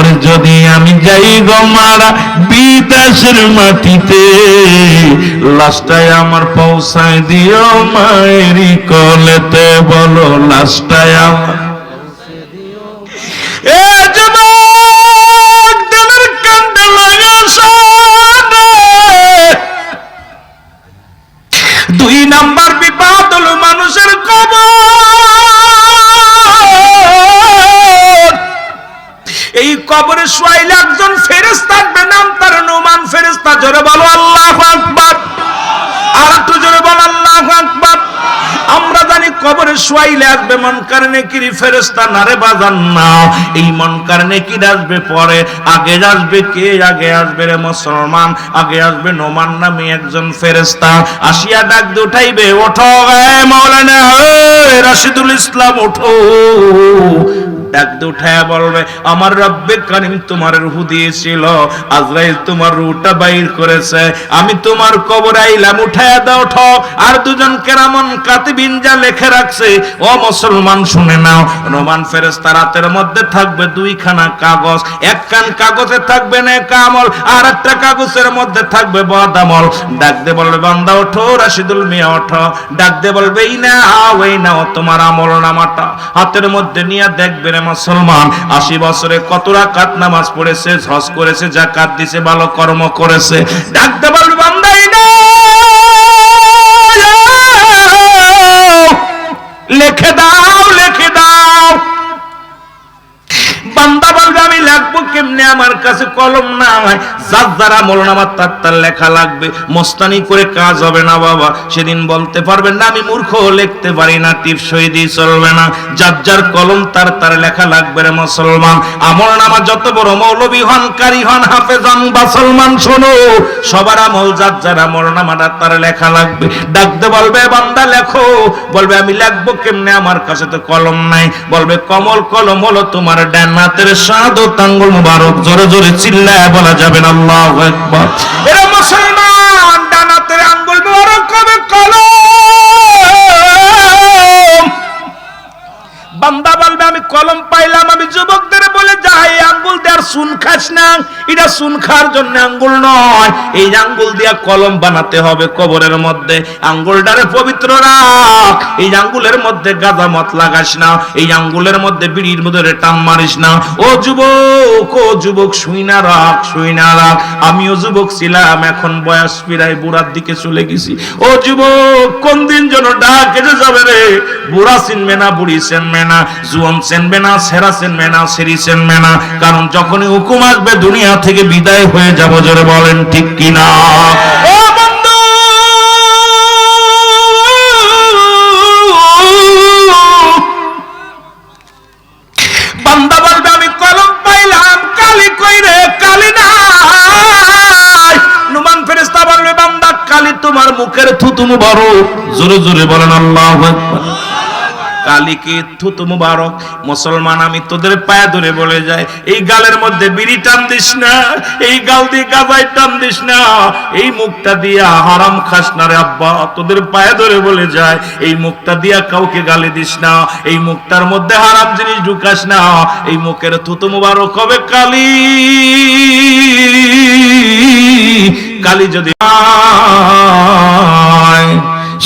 ওরে যদি আমি যাই গো মারা বিদেশের মাটিতে, লাশটাই আমার পৌঁছায় দিও মায়েরই কোলেতে, বলো লাশটাই আমার। এ যুবক দিলের কান্দে লাগা শোনে, দুই নাম্বার বিপদ হলো মানুষের কবর। এই কবরে শোয়াইলে একজন ফেরেশতা থাকবে, নাম তার নুমান ফেরেশতা। জোরে বলো আল্লাহু আকবার, আর একটু জোরে বলো আল্লাহু আকবার। আমরা জানি কবরে শোয়াইলে আসবে মুনকার নেকির ফেরেশতা, না রে বাজান না। এই মুনকার নেকির আসবে পরে, আগে আসবে কে? আগে আসবে রে মুসলমান, আগে আসবে নোমান নামে একজন ফেরেশতা। আসিয়া ডাক দিয়ে উঠাইবে, ওঠো এ মাওলানা, এ রাশিদুল ইসলাম ওঠো। ডাক দিয়ে উঠায়া বলবে, আমার রব্বে কারীম তোমার রূহ দিয়েছিল, আজরাইল তোমার রূহটা বাইর করেছে, আমি তোমার কবরে আইলাম, উঠায়া দাও, ওঠো। আর দুজন কেরামন কাতিবিন যা লিখে রাখছে, ও মুসলমান শুনে নাও। নোমান ফেরেশতা রাতের মধ্যে থাকবে দুইখানা কাগজ, একখান কাগজে থাকবে নেক আমল, আর একটা কাগজের মধ্যে থাকবে বদ আমল। ডাক দিয়ে বলবে, বান্দা ওঠো, রাশিদুল মিয়া ওঠো। ডাক দিয়ে বলবে, এই নাও তোমার আমল নামাটা। হাতের মধ্যে নিয়ে দেখবে রে মুসলমান, 80 বছরে কত রাকাত নামাজ পড়েছে, হজ করেছে, যাকাত দিয়েছে, ভালো কর্ম করেছে। ডাক দিয়ে বলবে, বান্দা এই নাও, লিখে দাও, লিখে দাও। বান্দা বলবে, আমি লিখবো কেমনে, আমার কাছে কলম নাই। যার যার আমল নামা তার লেখা লাগবে, মস্তানি করে কাজ হবে না বাবা। সেদিন বলতে পারবেন না আমি মূর্খ, লিখতে পারি না, টিপসই দিয়ে চলবে না। যার যার কলম তার লেখা লাগবে রে মুসলমান। আমল নামা যত বড় মৌলবী হন, কারি হন, হাফেজ হন, মুসলমান শোনো, সবার আমল যার যার আমল নামাটা তার লেখা লাগবে। ডাকতে বলবে, বান্দা লেখো। বলবে, আমি লিখবো কেমনে, আমার কাছে তো কলম নাই। বলবে, কমল কলম হলো তোমার ডান হাতের শাহাদাত আঙ্গুল মুবারক। জোরে জোরে চিল্লায় বলা যাবে না আল্লাহু আকবার। এরা মুসলমান, ডান হাতের আঙ্গুল মুবারক হবে কলম। বান্দা বলবে, আমি কলম পাইলাম। আমি যুবকদের বলে যাই, আঙ্গুল দেওয়ার সুন খাস না, এটা সুন খাওয়ার জন্য আঙ্গুল নয়। এই আঙ্গুল দিয়া কলম বানাতে হবে কবরের মধ্যে। আঙ্গুলটারে পবিত্র রাখ, এই আঙ্গুলের মধ্যে গাঁজা মত লাগাস না, এই আঙ্গুলের মধ্যে বিড়ির মধ্যে টান মারিস না। ও যুবক শুই না রাখ, শুই না রাখ। আমিও যুবক ছিলাম, এখন বয়স প্রায় বুড়ার দিকে চলে গেছি। ও যুবক, কোন দিন যেন ডাক এসে যাবে রে। বুড়া চিনবে না, বুড়ি চিনবে না, জুয়ান চিনবে না, সেরা চিনবে না, সেরি চিনবে না। কারণ যখনই হুকুম আসবে দুনিয়া থেকে বিদায় হয়ে যাব। জোরে বলেন ঠিক কিনা? ও বন্ধু, বান্দা বলবে, আমি কলম পাইলাম, কালি কই রে? কালি নাই। নুমান ফেরেশতা বলবে, বান্দা কালি তোমার মুখের থুতু মুবারক। জোরে জোরে বলেন আল্লাহু আকবার। কালি কি থুতু মুবারক। মুসলমান, আমি তোদের পায়ে ধরে বলে যাই, এই গালের মধ্যে বিড়ি টান দিস না, এই গাল দিয়ে গাজায় টান দিস না, এই মুখটা দিয়া হারাম খাস না রে আব্বা। তোদের পায়ে ধরে বলে যায়, এই মুখটা দিয়া কাউকে গালি দিস না, এই মুখটার মধ্যে হারাম জিনিস ঢুকাস না। এই মুখের থুতু মুবারক হবে কালি। কালি যদি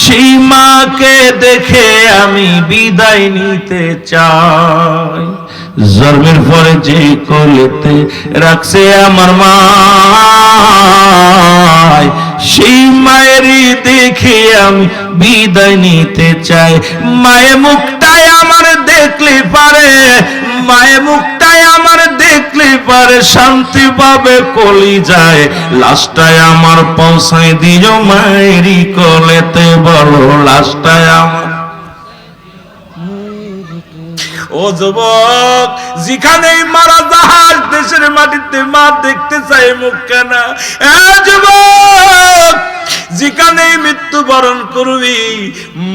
সেই মাকে দেখে আমি বিদায় নিতে চাই। জন্মের পরে যে কোলেতে রাখছে আমার মা, সেই মায়েরই দেখে আমি বিদায় নিতে চাই। মায়ের মুখটাই আমার দেখলে পারে, মায়ের মুখটাই আমার দেখলে পারে শান্তি পাবে কলিজায়। লাশটাই আমার পৌঁছায় দিও মায়েরই কোলেতে, বলো লাশটাই আমার। ও যুবক, যেখানেই মারা জাহাজ দেশের মাটিতে মা দেখতে চাই মুখ কেনা। যুবক, যেখানেই মৃত্যুবরণ করবি,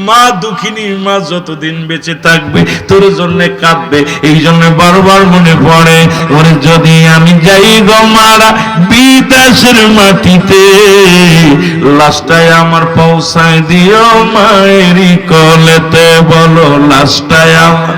মা দুঃখিনী মা যতদিন বেঁচে থাকবে তোর জন্য কাঁদবে। এই জন্য বারবার মনে পড়ে, ওরে যদি আমি যাই গো মারা বিদেশের মাটিতে, লাশটাই আমার পৌঁছায় দিও মায়েরই কোলেতে, বলো লাশটাই আমার।